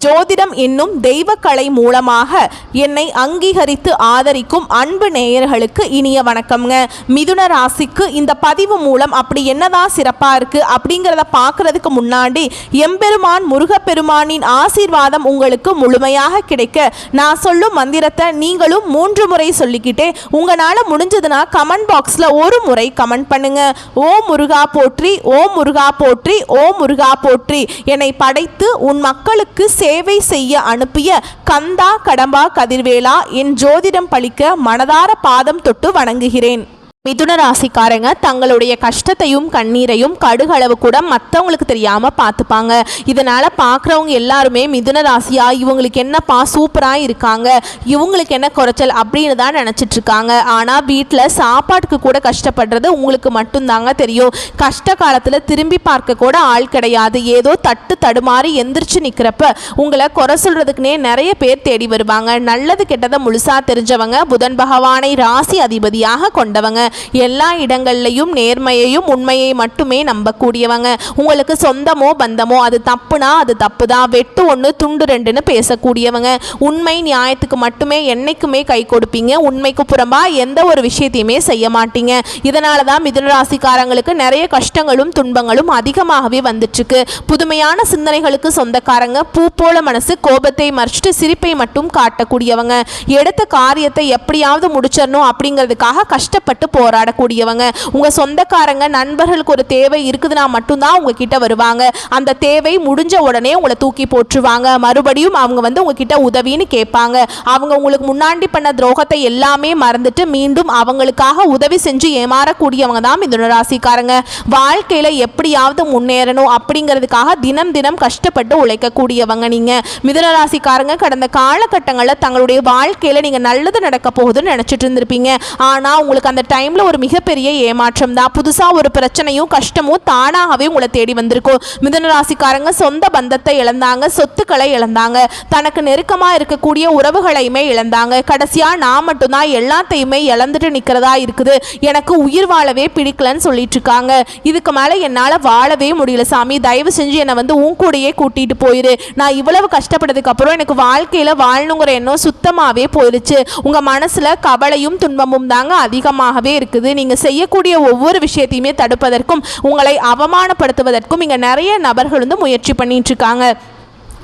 ஜோதிடம் என்னும் தெய்வக்கலை மூலமாக என்னை அங்கீகரித்து ஆதரிக்கும் அன்பு நேயர்களுக்கு இனிய வணக்கம்ங்க. மிதுன ராசிக்கு இந்த பதிவு மூலம் அப்படி என்னதான் சிறப்பாக இருக்குது அப்படிங்கிறத பார்க்குறதுக்கு முன்னாடி எம்பெருமான் முருகப்பெருமானின் ஆசீர்வாதம் உங்களுக்கு முழுமையாக கிடைக்க நான் சொல்லும் மந்திரத்தை நீங்களும் 3 முறை சொல்லிக்கிட்டே உங்களால் முடிஞ்சதுன்னா கமெண்ட் பாக்ஸில் ஒரு முறை கமெண்ட் பண்ணுங்க. ஓம் முருகா போற்றி, ஓம் முருகா போற்றி, ஓம் முருகா போற்றி. என்னை படைத்து உன் மக்களுக்கு சேவை செய்ய அனுப்பிய கந்தா கடம்பா கதிர்வேலா என் ஜோதிடம் பழிக்க மனதார பாதம் தொட்டு வணங்குகிறேன். மிதுன ராசிக்காரங்க தங்களுடைய கஷ்டத்தையும் கண்ணீரையும் கடுகளவு கூட மற்றவங்களுக்கு தெரியாமல் பார்த்துப்பாங்க. இதனால் பார்க்குறவங்க எல்லாருமே மிதுன ராசியா இவங்களுக்கு என்னப்பா சூப்பராக இருக்காங்க, இவங்களுக்கு என்ன குறைச்சல் அப்படின்னு தான் நினச்சிட்ருக்காங்க. ஆனால் வீட்டில் சாப்பாட்டுக்கு கூட கஷ்டப்படுறது உங்களுக்கு மட்டும்தாங்க தெரியும். கஷ்ட காலத்தில் திரும்பி பார்க்க கூட ஆள் கிடையாது. ஏதோ தட்டு தடுமாறி எந்திரிச்சு நிற்கிறப்ப உங்களை குறை சொல்கிறதுக்குனே நிறைய பேர் தேடி வருவாங்க. நல்லது கெட்டதை முழுசாக தெரிஞ்சவங்க, புதன் பகவானை ராசி அதிபதியாக கொண்டவங்க, எல்லா இடங்கள்லையும் நேர்மையையும் உண்மையை மட்டுமே நம்பக்கூடியவங்க. உங்களுக்கு சொந்தமோ பந்தமோ அது தப்புனா அது தப்பு தான், வெட்டு 1 துண்டு 2ன்னு பேசக்கூடியவங்க. உண்மை நியாயத்துக்கு மட்டுமே என்னைக்குமே கை கொடுப்பீங்க. உண்மைக்கு புறம்பா எந்த ஒரு விஷயத்தையுமே செய்ய மாட்டீங்க. இதனால தான் மிதுன ராசிக்காரங்களுக்கு நிறைய கஷ்டங்களும் துன்பங்களும் அதிகமாகவே வந்துட்டுருக்கு. புதுமையான சிந்தனைகளுக்கு சொந்தக்காரங்க, பூ போல மனசு, கோபத்தை மறைச்சிட்டு சிரிப்பை மட்டும் காட்டக்கூடியவங்க, எடுத்த காரியத்தை எப்படியாவது முடிச்சிடணும் அப்படிங்கிறதுக்காக கஷ்டப்பட்டு போராடக்கூடியவங்க. உங்க சொந்தக்காரங்க நண்பர்களுக்கு ஒரு தேவை இருக்குதுன்னா மட்டும்தான் உங்ககிட்ட வருவாங்க. அந்த தேவை முடிஞ்ச உடனே உங்களை தூக்கி போட்டுருவாங்க. மறுபடியும் அவங்க உங்ககிட்ட உதவின்னு கேட்பாங்க. அவங்க உங்களுக்கு முன்னாடி பண்ண துரோகத்தை எல்லாமே மறந்துட்டு மீண்டும் அவங்களுக்காக உதவி செஞ்சு ஏமாறக்கூடியவங்க தான் மிதுன ராசிக்காரங்க. வாழ்க்கையில எப்படியாவது முன்னேறணும் அப்படிங்கிறதுக்காக தினம் தினம் கஷ்டப்பட்டு உழைக்கக்கூடியவங்க நீங்க. மிதுன ராசிக்காரங்க கடந்த காலகட்டங்களில் தங்களுடைய வாழ்க்கையில நீங்க நல்லது நடக்க போகுதுன்னு நினைச்சிட்டு இருந்திருப்பீங்க. ஆனா உங்களுக்கு அந்த டைம்ல ஒரு மிகப்பெரிய ஏமாற்றம் தான். புதுசா ஒரு பிரச்சனையும் கஷ்டமும் தானாகவே உங்களை தேடி வந்திருக்கும். மிதுன ராசிக்காரங்க சொந்த பந்தத்தை இழந்தாங்க, சொத்துக்களை இழந்தாங்க, தனக்கு நெருக்கமா இருக்கக்கூடிய உறவுகளையுமே இழந்தாங்க. கடைசியா நான் மட்டும்தான் எல்லாத்தையுமே இழந்துட்டு நிக்கிறதா இருக்குது, எனக்கு உயிர் வாழவே பிடிக்கலன்னு சொல்லிட்டு இருக்காங்க. இதுக்கு மேல என்னால வாழவே முடியல சாமி, தயவு செஞ்சு என்னை உன் கூடயே கூட்டிட்டு போயிரு. நான் இவ்வளவு கஷ்டப்பட்டதுக்கு அப்புறம் எனக்கு வாழ்க்கையில வாழணுங்கிற எண்ணம் சுத்தமாவே போயிருச்சு. உங்க மனசுல கவலையும் துன்பமும் தாங்க அதிகமாகவே இருக்குது. நீங்க செய்யக்கூடிய ஒவ்வொரு விஷயத்தையுமே தடுப்பதற்கும் உங்களை அவமானப்படுத்துவதற்கும் இங்க நிறைய நபர்கள் முயற்சி பண்ணிட்டு இருக்காங்க.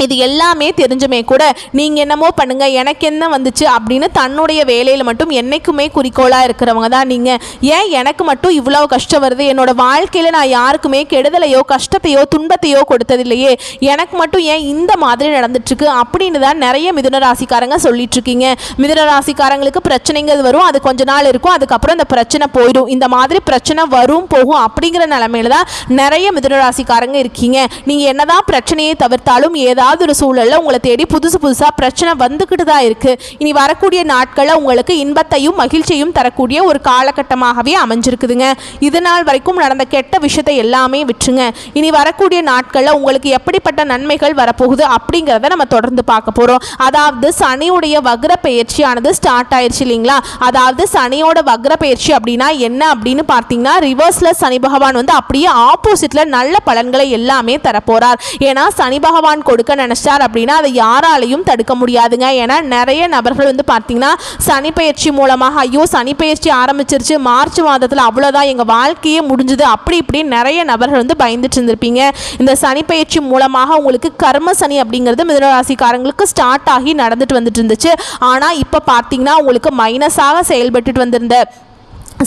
இது எல்லாமே தெரிஞ்சுமே கூட நீங்கள் என்னமோ பண்ணுங்க, எனக்கு என்ன வந்துச்சு அப்படின்னு தன்னுடைய வேலையில் மட்டும் என்றைக்குமே குறிக்கோளாக இருக்கிறவங்க தான் நீங்கள். ஏன் எனக்கு மட்டும் இவ்வளோ கஷ்டம் வருது, என்னோட வாழ்க்கையில் நான் யாருக்குமே கெடுதலையோ கஷ்டத்தையோ துன்பத்தையோ கொடுத்ததில்லையே, எனக்கு மட்டும் ஏன் இந்த மாதிரி நடந்துட்டுருக்கு அப்படின்னு தான் நிறைய மிதுன ராசிக்காரங்க சொல்லிட்டு இருக்கீங்க. மிதுன ராசிக்காரங்களுக்கு பிரச்சனைங்கிறது வரும், அது கொஞ்ச நாள் இருக்கும், அதுக்கப்புறம் இந்த பிரச்சனை போயிடும். இந்த மாதிரி பிரச்சனை வரும் போகும் அப்படிங்கிற நிலைமையில தான் நிறைய மிதுன ராசிக்காரங்க இருக்கீங்க. நீங்கள் என்னதான் பிரச்சனையை தவிர்த்தாலும் ஏதாவது ஒரு சூழல்ல உங்களை தேடி புதுசா பிரச்சனை வந்துகிட்டு தான் இருக்கு. இனி வரக்கூடிய நாட்கள்ல உங்களுக்கு இன்பத்தையும் மகிழ்ச்சியும் தரக்கூடிய ஒரு காலகட்டமாகவே அமைஞ்சிருக்குதுங்க. இது நாள் வரைக்கும் நடந்த கெட்ட விஷயத்தை எல்லாமே விட்டுருங்க. இனி வரக்கூடிய நாட்கள்ல உங்களுக்கு எப்படிப்பட்ட நன்மைகள் வரப்போகுது அப்படிங்கிறத நம்ம தொடர்ந்து பார்க்க போறோம். அதாவது சனியுடைய வக்ர பயிற்சியானது ஸ்டார்ட் ஆயிடுச்சு இல்லைங்களா. அதாவது சனியோட வக்ர பயிற்சி அப்படின்னா என்ன அப்படின்னு பார்த்தீங்கன்னா, ரிவர்ஸ்ல சனி பகவான் அப்படியே ஆப்போசிட்ல நல்ல பலன்களை எல்லாமே தரப்போறார். ஏன்னா சனி பகவான் கொடுக்க நினைச்சார் அப்படின்னா அதை யாராலையும் தடுக்க முடியாதுங்க. ஏன்னா நிறைய நபர்கள் பார்த்தீங்கன்னா சனி பயிற்சி மூலமாக ஐயோ சனி பயிற்சி ஆரம்பிச்சிருச்சு, மார்ச் மாதத்தில் அவ்வளோதான் எங்கள் வாழ்க்கையே முடிஞ்சுது அப்படி இப்படி நிறைய நபர்கள் பயந்துட்டு இருந்திருப்பீங்க. இந்த சனி பயிற்சி மூலமாக உங்களுக்கு கர்ம சனி அப்படிங்கிறது மிதுன ராசிக்காரங்களுக்கு ஸ்டார்ட் ஆகி நடந்துட்டு வந்துட்டு இருந்துச்சு. ஆனால் இப்போ பார்த்தீங்கன்னா உங்களுக்கு மைனஸாக செயல்பட்டு வந்திருந்த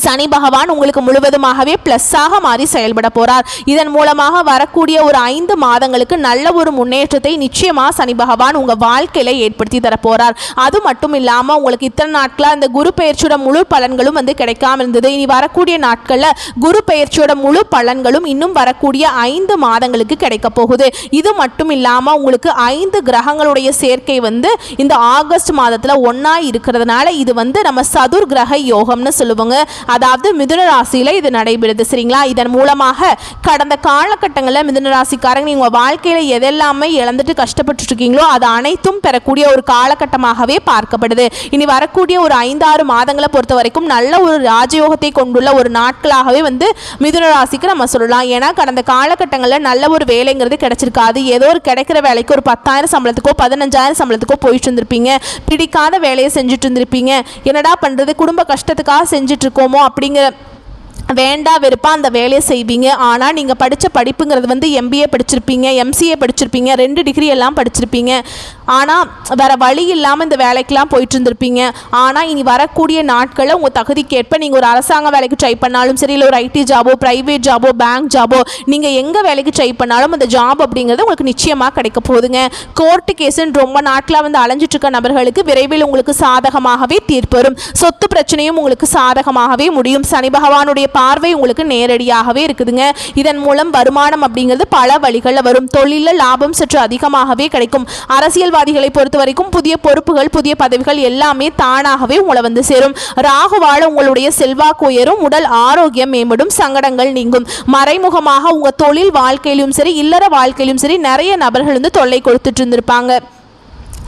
சனி பகவான் உங்களுக்கு முழுவதுமாகவே பிளஸ்ஸாக மாறி செயல்பட போறார். இதன் மூலமாக வரக்கூடிய ஒரு 5 மாதங்களுக்கு நல்ல ஒரு முன்னேற்றத்தை நிச்சயமா சனி பகவான் உங்க வாழ்க்கையில ஏற்படுத்தி தர போறார். அது மட்டும் இல்லாம உங்களுக்கு இத்தனை நாட்களா அந்த குரு பெயர்ச்சியோட முழு பலன்களும் கிடைக்காம இருந்தது. இனி வரக்கூடிய நாட்கள்ல குரு பெயர்ச்சியோட முழு பலன்களும் இன்னும் வரக்கூடிய 5 மாதங்களுக்கு கிடைக்க போகுது. இது மட்டும் இல்லாம உங்களுக்கு 5 கிரகங்களுடைய சேர்க்கை இந்த ஆகஸ்ட் மாதத்துல ஒன்னா இருக்கிறதுனால இது நம்ம சதுர் கிரக யோகம்னு சொல்லுவாங்க. அதாவது மிதுன ராசியில் இது நடைபெறுது. சரிங்களா? இதன் மூலமாக கடந்த காலகட்டங்களில் மிதுன ராசிக்காரங்க நீங்கள் வாழ்க்கையில் எதெல்லாமே இழந்துட்டு கஷ்டப்பட்டு இருக்கீங்களோ அது அனைத்தும் பெறக்கூடிய ஒரு காலகட்டமாகவே பார்க்கப்படுது. இனி வரக்கூடிய ஒரு 5-6 மாதங்களை பொறுத்த வரைக்கும் நல்ல ஒரு ராஜயோகத்தை கொண்டுள்ள ஒரு நாட்களாகவே மிதுன ராசிக்கு நம்ம சொல்லலாம். ஏன்னா கடந்த காலகட்டங்களில் நல்ல ஒரு வேலைங்கிறது கிடைச்சிருக்காது. ஏதோ ஒரு கிடைக்கிற வேலைக்கு ஒரு 10,000 சம்பளத்துக்கோ 15,000 சம்பளத்துக்கோ போயிட்டு இருந்திருப்பீங்க. பிடிக்காத வேலையை செஞ்சுட்டு இருந்திருப்பீங்க. என்னடா பண்றது, குடும்ப கஷ்டத்துக்காக செஞ்சுட்டு இருக்கோமோ அப்படிங்கிற வேண்டா வெறுப்பா அந்த வேலையை செய்வீங்க. ஆனால் நீங்கள் படித்த படிப்புங்கிறது MBA படிச்சிருப்பீங்க, MCA படிச்சிருப்பீங்க, 2 டிகிரி எல்லாம் படிச்சிருப்பீங்க. ஆனால் வேறு வழி இல்லாமல் இந்த வேலைக்கெலாம் போயிட்டு இருந்திருப்பீங்க. ஆனால் இனி வரக்கூடிய நாட்களில் உங்கள் தகுதிக்கேற்ப நீங்கள் ஒரு அரசாங்க வேலைக்கு ட்ரை பண்ணாலும் சரி, இல்லை ஒரு IT ஜாபோ, ப்ரைவேட் ஜாபோ, பேங்க் ஜாபோ, நீங்கள் எங்கே வேலைக்கு ட்ரை பண்ணாலும் அந்த ஜாப் அப்படிங்கிறது உங்களுக்கு நிச்சயமாக கிடைக்க போகுதுங்க. கோர்ட்டு கேஸுன்னு ரொம்ப நாட்களாக அலைஞ்சிட்டு இருக்க நபர்களுக்கு விரைவில் உங்களுக்கு சாதகமாகவே தீர்ப்பு வரும். சொத்து பிரச்சனையும் உங்களுக்கு சாதகமாகவே முடியும். சனி பகவானுடைய பார்வை உங்களுக்கு நேரடியாகவே இருக்குதுங்க. இதன் மூலம் வருமானம் அப்படிங்கிறது பல வழிகளில் வரும். தொழிலில் லாபம் சற்று அதிகமாகவே கிடைக்கும். அரசியல்வாதிகளை பொறுத்த வரைக்கும் புதிய பொறுப்புகள், புதிய பதவிகள் எல்லாமே தானாகவே உங்களை சேரும். ராகுவால உங்களுடைய செல்வாக்கு உயரும், உடல் ஆரோக்கியம் மேம்படும், சங்கடங்கள் நீங்கும். மறைமுகமாக உங்க தொழில் வாழ்க்கையிலும் சரி, இல்லற வாழ்க்கையிலும் சரி நிறைய நபர்கள் தொல்லை கொடுத்துட்டு இருந்திருப்பாங்க.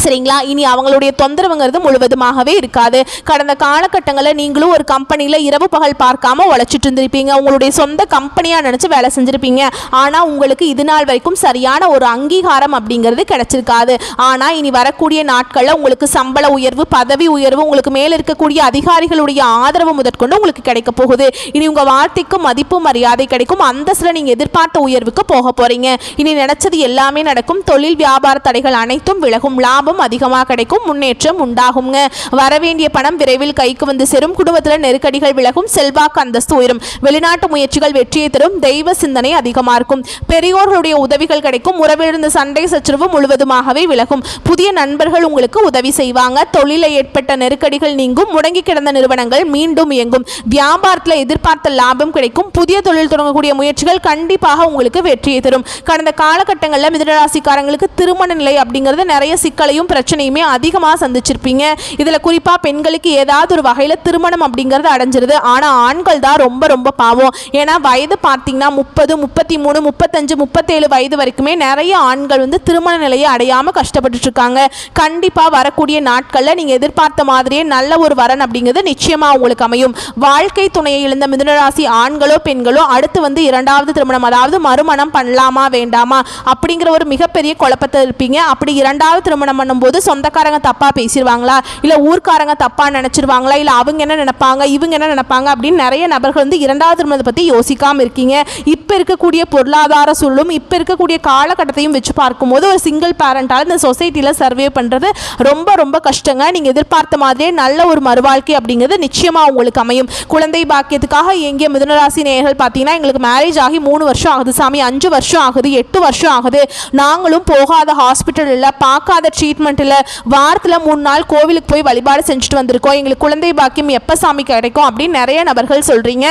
சரிங்களா? இனி அவங்களுடைய தொந்தரவுங்கிறது முழுவதுமாகவே இருக்காது. கடந்த காலகட்டங்களில் நீங்களும் ஒரு கம்பெனியில் இரவு பகல் பார்க்காம உழைச்சிட்டு இருந்திருப்பீங்க. உங்களுடைய சொந்த கம்பெனியாக நினச்சி வேலை செஞ்சுருப்பீங்க. ஆனால் உங்களுக்கு இது நாள் வரைக்கும் சரியான ஒரு அங்கீகாரம் அப்படிங்கிறது கிடைச்சிருக்காது. ஆனால் இனி வரக்கூடிய நாட்களில் உங்களுக்கு சம்பள உயர்வு, பதவி உயர்வு, உங்களுக்கு மேலே இருக்கக்கூடிய அதிகாரிகளுடைய ஆதரவு முதற்கொண்டு உங்களுக்கு கிடைக்க போகுது. இனி உங்கள் வார்த்தைக்கு மதிப்பு மரியாதை கிடைக்கும். அந்தஸ்தில் நீங்கள் எதிர்பார்த்த உயர்வுக்கு போக போகிறீங்க. இனி நினைச்சது எல்லாமே நடக்கும். தொழில் வியாபார தடைகள் அனைத்தும் விலகும். லாபம் அதிகமாக கிடைக்கும். முன்னேற்றம் உண்டாகுங்க. வரவேண்டிய பணம் விரைவில் கைக்கு சேரும். குடும்பத்தில் நெருக்கடிகள் விலகும். செல்வாக்கு அந்தஸ்து உயரும். வெளிநாட்டு முயற்சிகள் வெற்றியை தரும். தெய்வ சிந்தனை அதிகமாக இருக்கும். பெரியோர்களுடைய உதவிகள் கிடைக்கும். உறவிலிருந்து சண்டை சச்சரவு முழுவதுமாகவே விலகும். புதிய நண்பர்கள் உங்களுக்கு உதவி செய்வாங்க. தொழிலில் ஏற்பட்ட நெருக்கடிகள் நீங்கும். முடங்கி கிடந்த நிறுவனங்கள் மீண்டும் இயங்கும். வியாபாரத்தில் எதிர்பார்த்த லாபம் கிடைக்கும். புதிய தொழில் தொடங்கக்கூடிய முயற்சிகள் கண்டிப்பாக உங்களுக்கு வெற்றியை தரும். கடந்த காலகட்டங்களில் மிதுன ராசிக்காரங்களுக்கு திருமண நிலை அப்படிங்கிறது நிறைய சிக்கலையும் பிரச்சனையுமே அதிகமாக சந்திச்சிருப்பீங்க. இதில் குறிப்பாக பெண்களுக்கு ஏதாவது ஒரு வகையில் திருமணம் அப்படிங்கிறது அடைஞ்சிருது. ஆனால் ஆண்கள் தான் ரொம்ப ரொம்ப பாவம். ஏன்னா வயது பார்த்தீங்கன்னா 30, 33, 35, 37 வயது வரைக்குமே நிறைய ஆண்கள் திருமண நிலையை அடையாமல் கஷ்டப்பட்டு இருக்காங்க. கண்டிப்பாக வரக்கூடிய நாட்களில் நீங்கள் எதிர்பார்த்த மாதிரியே நல்ல ஒரு வரன் அப்படிங்கிறது நிச்சயமாக உங்களுக்கு அமையும். வாழ்க்கை துணையை இழந்த மிதுனராசி ஆண்களோ பெண்களோ அடுத்து 2வது திருமணம், அதாவது மறுமணம் பண்ணலாமா வேண்டாமா அப்படிங்கிற ஒரு மிகப்பெரிய குழப்பத்தை இருப்பீங்க. அப்படி 2வது திருமணம் போது சொந்தக்காரங்க தப்பா பேசிடுவாங்களா, இல்ல ஊர்க்காரங்க தப்பா நினைச்சிருவாங்களா, இல்ல அவங்க என்ன நினைப்பாங்க, இவங்க என்ன நினைப்பாங்க அப்படின்னு நிறைய நபர்கள் 2வது திருமணத்தை பத்தி யோசிக்காம இருக்கீங்க. இப்ப இருக்கக்கூடிய பொருளாதார சூழலும் இப்ப இருக்கக்கூடிய காலகட்டத்தையும் வச்சு பார்க்கும்போது ஒரு சிங்கிள் பேரண்டால இந்த சொசைட்டில சர்வே பண்றது ரொம்ப ரொம்ப கஷ்டங்க. நீங்க எதிர்பார்த்த மாதிரியே நல்ல ஒரு மறுவாழ்க்கை அப்படிங்கிறது நிச்சயமா உங்களுக்கு அமையும். குழந்தை பாக்கியத்துக்காக எங்கே மிதுனராசி நேயர்கள் பார்த்தீங்கன்னா எங்களுக்கு மேரேஜ் ஆகி 3 வருஷம் ஆகுது சாமி, 5 வருஷம் ஆகுது, 8 வருஷம் ஆகுது, நாங்களும் போகாத ஹாஸ்பிட்டல் இல்லை, பார்க்காத ட்ரீட்மெண்ட் இல்லை, வாரத்தில் 3 நாள் கோவிலுக்கு போய் வழிபாடு செஞ்சுட்டு வந்திருக்கோம், எங்களுக்கு குழந்தை பாக்கியம் எப்போ சாமி கிடைக்கும் அப்படின்னு நிறைய நபர்கள் சொல்றீங்க.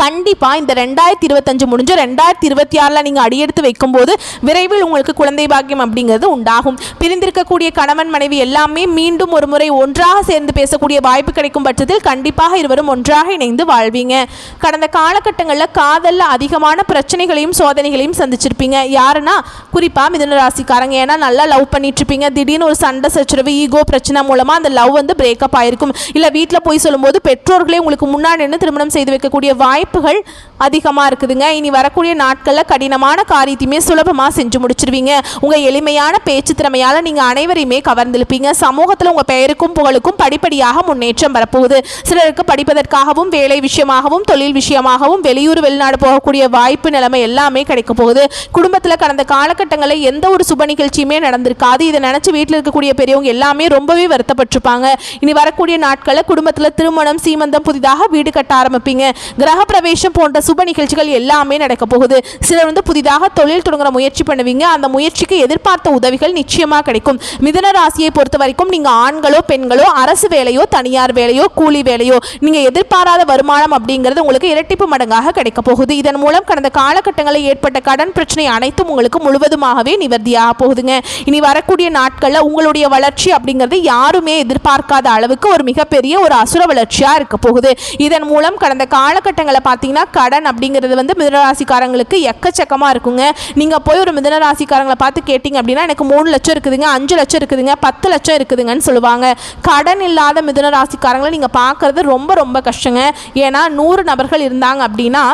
கண்டிப்பாக இந்த 2025 முடிஞ்சு 2026 நீங்கள் அடியெடுத்து வைக்கும்போது விரைவில் உங்களுக்கு குழந்தை பாக்கியம் அப்படிங்கிறது உண்டாகும். பிரிந்திருக்கக்கூடிய கணவன் மனைவி எல்லாமே மீண்டும் ஒரு முறை ஒன்றாக சேர்ந்து பேசக்கூடிய வாய்ப்பு கிடைக்கும் பட்சத்தில் கண்டிப்பாக இருவரும் ஒன்றாக இணைந்து வாழ்வீங்க. கடந்த காலகட்டங்களில் காதலில் அதிகமான பிரச்சனைகளையும் சோதனைகளையும் சந்திச்சிருப்பீங்க. யாருன்னா குறிப்பாக மிதுன ராசிக்காரங்க. ஏன்னா நல்லா லவ் பண்ணிட்டு இருப்பீங்க. திடீர்னு ஒரு சண்டை சச்சரவு, ஈகோ பிரச்சனை மூலமாக அந்த லவ் பிரேக்கப் ஆயிருக்கும். இல்லை வீட்டில் போய் சொல்லும்போது பெற்றோர்களே உங்களுக்கு முன்னாடி நின்று திருமணம் செய்து வைக்கக்கூடிய வாய்ப்புகள் அதிகமாக இருக்குதுங்க. இனி வரக்கூடிய நாட்களில் கடினமான காரியத்தையுமே சுலபமாக செஞ்சு முடிச்சிருவீங்க. உங்கள் எளிமையான பேச்சு திறமையால் நீங்கள் அனைவரையுமே கவர்ந்திருப்பீங்க. சமூகத்தில் உங்கள் பெயருக்கும் புகழுக்கும் படிப்படியாக முன்னேற்றம் வரப்போகுது. சிலருக்கு படிப்பதற்காகவும் வேலை விஷயமாகவும் தொழில் விஷயமாகவும் வெளியூர் வெளிநாடு போகக்கூடிய வாய்ப்பு நிலைமை எல்லாமே கிடைக்க போகுது. குடும்பத்தில் கடந்த காலகட்டங்களில் எந்த ஒரு சுப நிகழ்ச்சியுமே நடந்திருக்காது. இதை நினச்சி வீட்டில் இருக்கக்கூடிய பெரியவங்க எல்லாமே ரொம்பவே வருத்தப்பட்டிருப்பாங்க. இனி வரக்கூடிய நாட்களில் குடும்பத்தில் திருமணம், சீமந்தம், புதிதாக வீடு கட்ட ஆரம்பிப்பீங்க. கிரக பிரவேசம் போன்ற சுப நிகழ்ச்சிகள் எல்லாமே நடக்க போகுது. சிலர் வந்து புதிதாக தொழில் தொடங்குற முயற்சி பண்ணுவீங்க. அந்த முயற்சிக்கு எதிர்பார்த்த உதவிகள் நிச்சயமா கிடைக்கும். மிதுன ராசியை பொறுத்த வரைக்கும் நீங்க ஆண்களோ பெண்களோ அரசு வேலையோ தனியார் வேலையோ கூலி வேலையோ நீங்க எதிர்பாராத வருமானம் அப்படிங்கிறது உங்களுக்கு இரட்டிப்பு மடங்காக கிடைக்க போகுது. இதன் மூலம் கடந்த காலகட்டங்களில் ஏற்பட்ட கடன் பிரச்சனை அனைத்தும் உங்களுக்கு முழுவதுமாகவே நிவர்த்தியாக போகுதுங்க. இனி வரக்கூடிய நாட்களில் உங்களுடைய வளர்ச்சி அப்படிங்கிறது யாருமே எதிர்பார்க்காத அளவுக்கு ஒரு மிகப்பெரிய ஒரு அசுர வளர்ச்சியா இருக்க போகுது. இதன் மூலம் கடந்த காலகட்டங்களை பார்த்தீங்கன்னா கடன் அப்படிங்கிறது வந்து மிதுனராசிக்காரங்களுக்கு எக்கச்சக்கமா இருக்குங்க. நீங்க போய் ஒரு மிதுனராசிக்காரங்களை பார்த்து கேட்டீங்க அப்படின்னா எனக்கு 3 லட்சம் இருக்குதுங்க, 5 லட்சம் இருக்குதுங்க, 10 லட்சம் இருக்குதுங்கன்னு சொல்லுவாங்க. கடன் இல்லாத மிதுனராசிக்காரங்களை நீங்க பார்க்கறது ரொம்ப ரொம்ப கஷ்டங்க. ஏன்னா 100 நபர்கள் இருந்தாங்க அப்படின்னா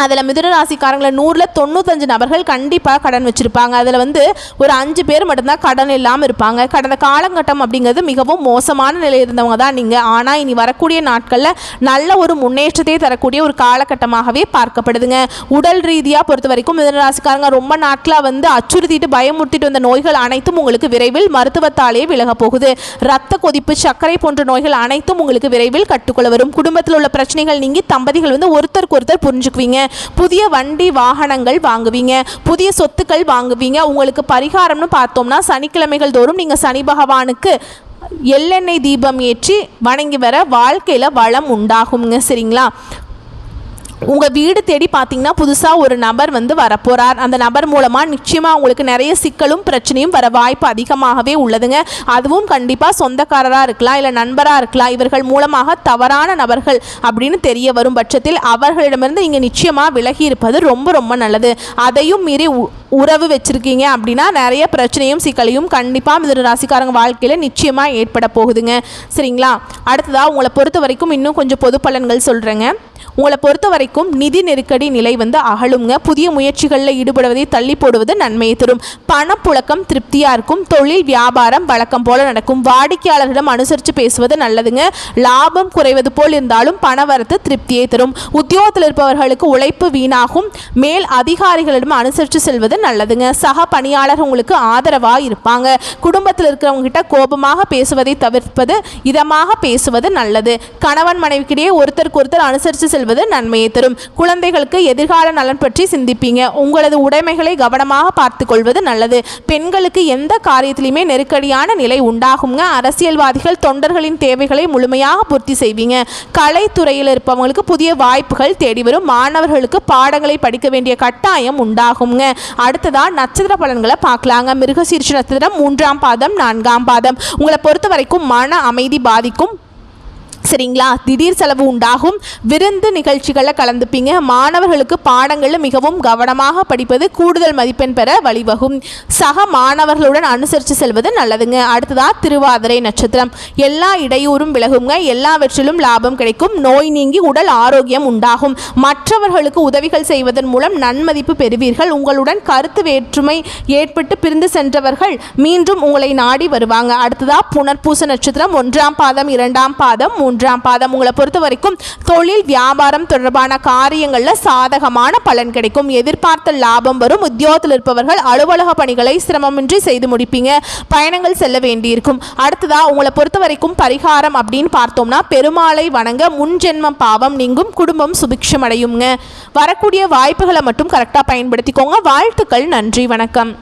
அதில் மிதுனராசிக்காரங்களை 100ல் 95 நபர்கள் கண்டிப்பாக கடன் வச்சுருப்பாங்க. அதில் வந்து ஒரு 5 பேர் மட்டும்தான் கடன் இல்லாமல் இருப்பாங்க. கடந்த காலகட்டம் அப்படிங்கிறது மிகவும் மோசமான நிலையில் இருந்தவங்க தான் நீங்கள். ஆனால் இனி வரக்கூடிய நாட்களில் நல்ல ஒரு முன்னேற்றத்தை தரக்கூடிய ஒரு காலகட்டமாகவே பார்க்கப்படுதுங்க. உடல் ரீதியாக பொறுத்த வரைக்கும் மிதுனராசிக்காரங்க ரொம்ப நாட்களாக வந்து அச்சுறுத்திட்டு பயமுறுத்திட்டு வந்த நோய்கள் அனைத்தும் உங்களுக்கு விரைவில் மருத்துவத்தாலேயே விலக போகுது. ரத்த கொதிப்பு, சர்க்கரை போன்ற நோய்கள் அனைத்தும் உங்களுக்கு விரைவில் கட்டுக்குள்ள வரும். குடும்பத்தில் உள்ள பிரச்சனைகள் நீங்கி தம்பதிகள் வந்து ஒருத்தருக்கு ஒருத்தர் புரிஞ்சுக்குவீங்க. புதிய வண்டி வாகனங்கள் வாங்குவீங்க, புதிய சொத்துக்கள் வாங்குவீங்க. உங்களுக்கு பரிகாரம்னு பார்த்தோம்னா சனிக்கிழமைகள் தோறும் நீங்க சனி பகவானுக்கு எள்ளெண்ணெய் தீபம் ஏற்றி வணங்கி வர வாழ்க்கையில வளம் உண்டாகுங்க. சரிங்களா? உங்கள் வீடு தேடி பார்த்தீங்கன்னா புதுசாக ஒரு நபர் வந்து வரப்போகிறார். அந்த நபர் மூலமாக நிச்சயமாக உங்களுக்கு நிறைய சிக்கலும் பிரச்சனையும் வர வாய்ப்பு அதிகமாகவே உள்ளதுங்க. அதுவும் கண்டிப்பாக சொந்தக்காரராக இருக்கலாம், இல்லை நண்பராக இருக்கலாம். இவர்கள் மூலமாக தவறான நபர்கள் அப்படின்னு தெரிய வரும் பட்சத்தில் அவர்களிடமிருந்து நீங்கள் நிச்சயமாக விலகி இருப்பது ரொம்ப ரொம்ப நல்லது. அதையும் மீறி உறவு வச்சுருக்கீங்க அப்படின்னா நிறைய பிரச்சனையும் சிக்கலையும் கண்டிப்பாக மிதுன ராசிக்காரங்க வாழ்க்கையில் நிச்சயமாக ஏற்பட போகுதுங்க. சரிங்களா? அடுத்ததாக உங்களை பொறுத்த வரைக்கும் இன்னும் கொஞ்சம் பொது பலன்கள் சொல்கிறேங்க. உங்களை பொறுத்த வரைக்கும் நிதி நெருக்கடி நிலை வந்து அகலுங்க. புதிய முயற்சிகளில் ஈடுபடுவதை தள்ளி போடுவது நன்மையை தரும். பணப்புழக்கம் திருப்தியாக இருக்கும். தொழில் வியாபாரம் வழக்கம் போல நடக்கும். வாடிக்கையாளர்களிடம் அனுசரித்து பேசுவது நல்லதுங்க. லாபம் குறைவது போல் இருந்தாலும் பணவரத்து திருப்தியை தரும். உத்தியோகத்தில் இருப்பவர்களுக்கு உழைப்பு வீணாகும். மேல் அதிகாரிகளிடம் அனுசரித்து செல்வது நல்லதுங்க. சக பணியாளர் உங்களுக்கு ஆதரவாக இருப்பாங்க. குடும்பத்தில் இருக்கிறவங்க கிட்ட கோபமாக பேசுவதை தவிர்ப்பது, இதமாக பேசுவது நல்லது. கணவன் மனைவிக்கிடையே ஒருத்தருக்கு ஒருத்தர் அனுசரித்து செல்வது நன்மையை தரும். குழந்தைகளுக்கு எதிர்கால நலன் பற்றி சிந்திப்பீங்க. உங்களது உடைமைகளை கவனமாக பார்த்துக் கொள்வது நல்லது. பெண்களுக்கு எந்த காரியத்திலுமே நெருக்கடியான நிலை உண்டாகுங்க. அரசியல்வாதிகள் தொண்டர்களின் தேவைகளை முழுமையாக பூர்த்தி செய்வீங்க. கலைத்துறையில் இருப்பவங்களுக்கு புதிய வாய்ப்புகள் தேடி வரும். மாணவர்களுக்கு பாடங்களை படிக்க வேண்டிய கட்டாயம் உண்டாகுங்க. அடுத்ததா நட்சத்திர பலன்களை பார்க்கலாங்க. மிருகசீரிஷ நட்சத்திரம் 3ஆம் பாதம் 4ஆம் பாதம். உங்களை பொறுத்த வரைக்கும் மன அமைதி பாதிக்கும். சரிங்களா? திடீர் செலவு உண்டாகும். விருந்து நிகழ்ச்சிகளில் கலந்துப்பீங்க. மாணவர்களுக்கு பாடங்களில் மிகவும் கவனமாக படிப்பது கூடுதல் மதிப்பெண் பெற வழிவகும். சக மாணவர்களுடன் அனுசரித்து செல்வது நல்லதுங்க. அடுத்ததா திருவாதிரை நட்சத்திரம். எல்லா இடையூறும் விலகுங்க. எல்லாவற்றிலும் லாபம் கிடைக்கும். நோய் நீங்கி உடல் ஆரோக்கியம் உண்டாகும். மற்றவர்களுக்கு உதவிகள் செய்வதன் மூலம் நன்மதிப்பு பெறுவீர்கள். உங்களுடன் கருத்து வேற்றுமை ஏற்பட்டு பிரிந்து சென்றவர்கள் மீண்டும் உங்களை நாடி வருவாங்க. அடுத்ததா புனர்பூச நட்சத்திரம் 1ஆம் பாதம் 2ஆம் பாதம் 3ஆம் பாதம். உங்களை பொறுத்த வரைக்கும் தொழில் வியாபாரம் தொடர்பான காரியங்களில் சாதகமான பலன் கிடைக்கும். எதிர்பார்த்த லாபம் வரும். உத்தியோகத்தில் இருப்பவர்கள் அலுவலக பணிகளை சிரமமின்றி செய்து முடிப்பீங்க. பயணங்கள் செல்ல வேண்டியிருக்கும். அடுத்ததா உங்களை பொறுத்த வரைக்கும் பரிகாரம் அப்படின்னு பார்த்தோம்னா பெருமாளை வணங்க முன்ஜென்மம் பாவம் நீங்கும். குடும்பம் சுபிக்ஷம் அடையுங்க. வரக்கூடிய வாய்ப்புகளை மட்டும் கரெக்டாக பயன்படுத்திக்கோங்க. வாழ்த்துக்கள். நன்றி. வணக்கம்.